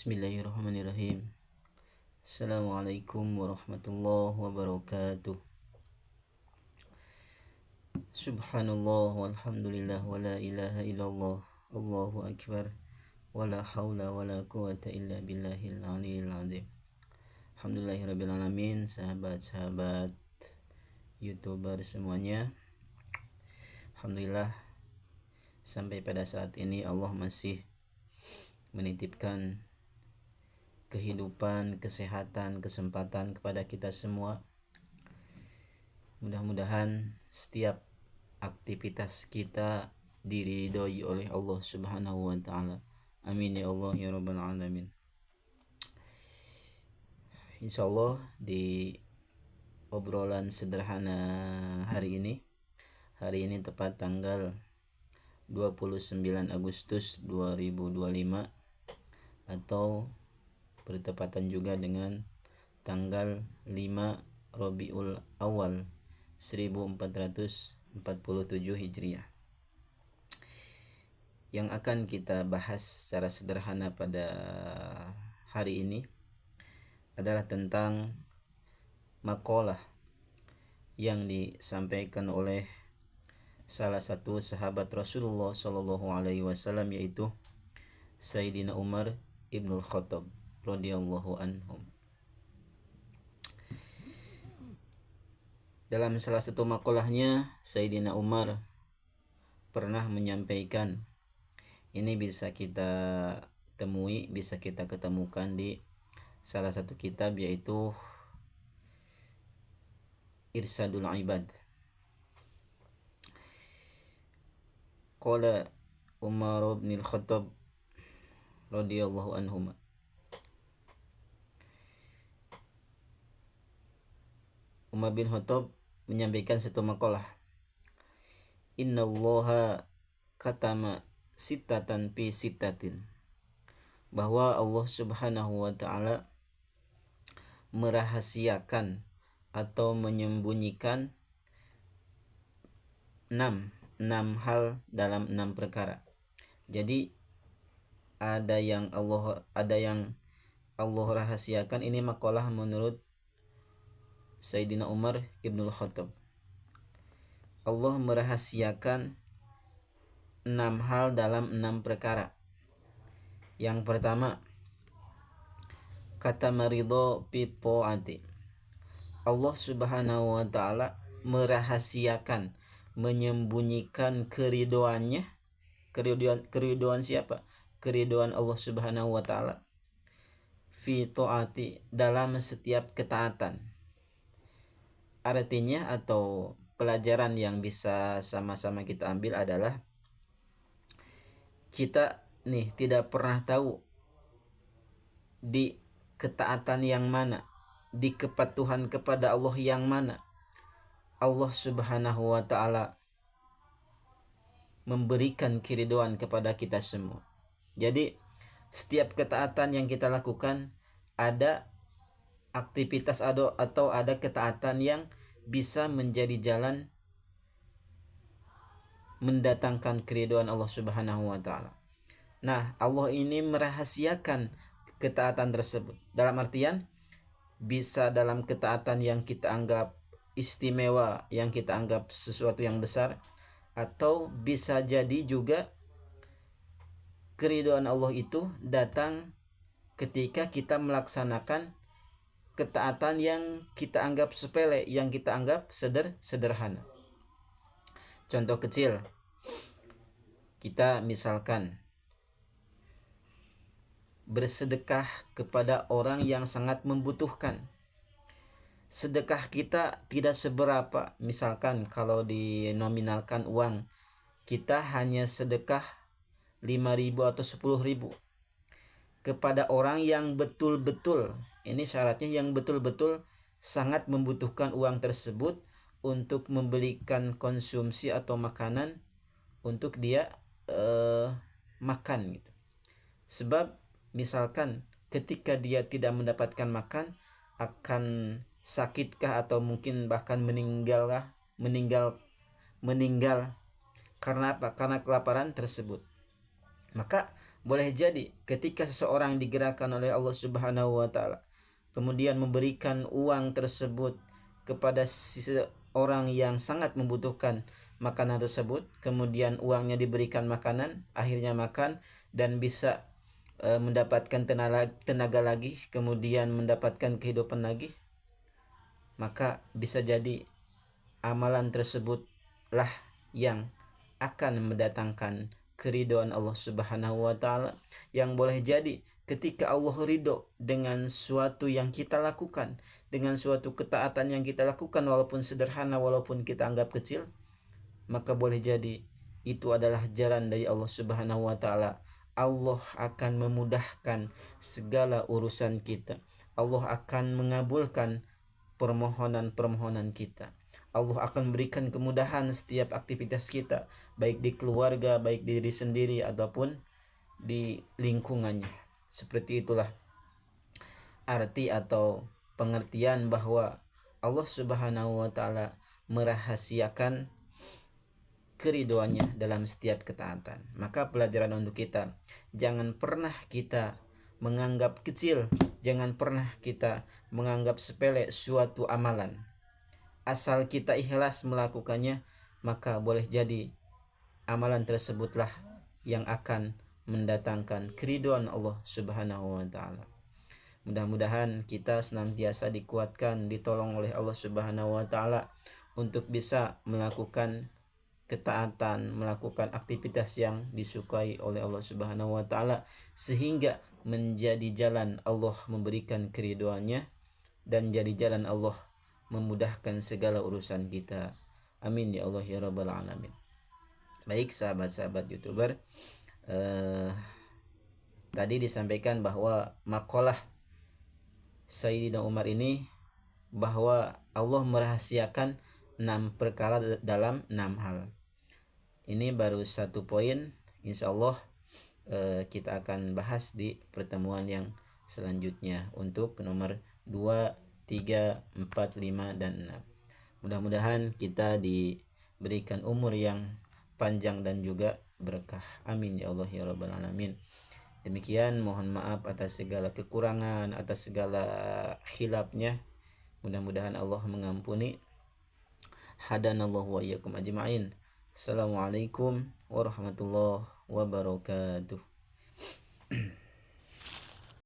Bismillahirrahmanirrahim. Assalamualaikum warahmatullahi wabarakatuh. Subhanallah walhamdulillah wa la ilaha illallah. Allahu akbar. Wa la hawla wa la quwata illa billahil aliyil azim. Alhamdulillahirabbil alamin. Sahabat-sahabat YouTuber semuanya, alhamdulillah sampai pada saat ini Allah masih menitipkan kehidupan, kesehatan, kesempatan kepada kita semua. Mudah-mudahan setiap aktivitas kita diridhoi oleh Allah Subhanahu wa taala. Amin ya Allah ya rabbal alamin. Insyaallah di obrolan sederhana hari ini tepat tanggal 29 Agustus 2025 atau bertepatan juga dengan tanggal 5 Rabiul Awal 1447 Hijriah. Yang akan kita bahas secara sederhana pada hari ini adalah tentang makalah yang disampaikan oleh salah satu sahabat Rasulullah SAW, yaitu Sayyidina Umar Ibnul Khattab radhiyallahu anhum. Dalam salah satu makalahnya, Sayyidina Umar pernah menyampaikan, ini bisa kita temui, bisa kita ketemukan di salah satu kitab, yaitu Irsadul Ibad. Qala Umar bin Khattab radhiyallahu anhum, Umar bin Khattab menyampaikan satu makalah, innallaha katama sittatan fi sittatin, bahwa Allah Subhanahu wa taala merahasiakan atau menyembunyikan enam hal dalam 6 perkara. Jadi ada yang Allah rahasiakan. Ini makalah menurut Sayyidina Umar Ibnul Khattab. Allah merahasiakan 6 hal dalam 6 perkara. Yang pertama, kata maridho fi ta'ati. Allah Subhanahu wa taala merahasiakan, menyembunyikan keriduannya. Keriduan siapa? Keriduan Allah Subhanahu wa taala fi ta'ati, dalam setiap ketaatan. Artinya atau pelajaran yang bisa sama-sama kita ambil adalah kita tidak pernah tahu di ketaatan yang mana, di kepatuhan kepada Allah yang mana Allah Subhanahu wa taala memberikan keridhaan kepada kita semua. Jadi setiap ketaatan yang kita lakukan, ada aktivitas atau ada ketaatan yang bisa menjadi jalan mendatangkan keridhaan Allah Subhanahu wa taala. Nah, Allah ini merahasiakan ketaatan tersebut. Dalam artian bisa dalam ketaatan yang kita anggap istimewa, yang kita anggap sesuatu yang besar, atau bisa jadi juga keridhaan Allah itu datang ketika kita melaksanakan ketaatan yang kita anggap sepele, yang kita anggap sederhana. Contoh kecil, kita misalkan bersedekah kepada orang yang sangat membutuhkan. Sedekah kita tidak seberapa, misalkan kalau dinominalkan uang, kita hanya sedekah 5.000 atau 10.000 kepada orang yang betul-betul, ini syaratnya, yang betul-betul sangat membutuhkan uang tersebut untuk membelikan konsumsi atau makanan untuk dia makan gitu. Sebab misalkan ketika dia tidak mendapatkan makan, akan sakitkah atau mungkin bahkan meninggal karena apa? Karena kelaparan tersebut. Maka Boleh jadi ketika seseorang digerakkan oleh Allah Subhanahu wa taala, kemudian memberikan uang tersebut kepada seseorang yang sangat membutuhkan makanan tersebut, kemudian uangnya diberikan makanan, akhirnya makan dan bisa mendapatkan tenaga lagi, kemudian mendapatkan kehidupan lagi, maka bisa jadi amalan tersebutlah yang akan mendatangkan keridhaan Allah Subhanahu wa taala, yang boleh jadi ketika Allah ridho dengan suatu yang kita lakukan, dengan suatu ketaatan yang kita lakukan walaupun sederhana, walaupun kita anggap kecil, maka boleh jadi itu adalah jalan dari Allah Subhanahu wa taala. Allah akan memudahkan segala urusan kita. Allah akan mengabulkan permohonan-permohonan kita. Allah akan berikan kemudahan setiap aktivitas kita, baik di keluarga, baik di diri sendiri, ataupun di lingkungannya. Seperti itulah arti atau pengertian bahwa Allah Subhanahu wa taala merahasiakan keriduannya dalam setiap ketaatan. Maka pelajaran untuk kita, jangan pernah kita menganggap kecil, jangan pernah kita menganggap sepele suatu amalan. Asal kita ikhlas melakukannya, maka boleh jadi amalan tersebutlah yang akan mendatangkan keridhaan Allah Subhanahu wa taala. Mudah-mudahan kita senantiasa dikuatkan, ditolong oleh Allah Subhanahu wa taala untuk bisa melakukan ketaatan, melakukan aktivitas yang disukai oleh Allah Subhanahu wa taala, sehingga menjadi jalan Allah memberikan keridhaannya dan jadi jalan Allah memudahkan segala urusan kita. Amin ya Allah ya rabbal alamin. Baik sahabat-sahabat YouTuber, tadi disampaikan bahwa makalah Sayyidina Umar ini bahwa Allah merahasiakan 6 perkara dalam 6 hal. Ini baru satu poin, insya Allah kita akan bahas di pertemuan yang selanjutnya untuk nomor 2, 3, 4, 5, dan 6. Mudah-mudahan kita diberikan umur yang panjang dan juga berkah. Amin ya Allah ya rabbal alamin. Demikian, mohon maaf atas segala kekurangan, atas segala khilafnya. Mudah-mudahan Allah mengampuni. Hadanallahu wa iyyakum ajma'in. Assalamualaikum warahmatullahi wabarakatuh.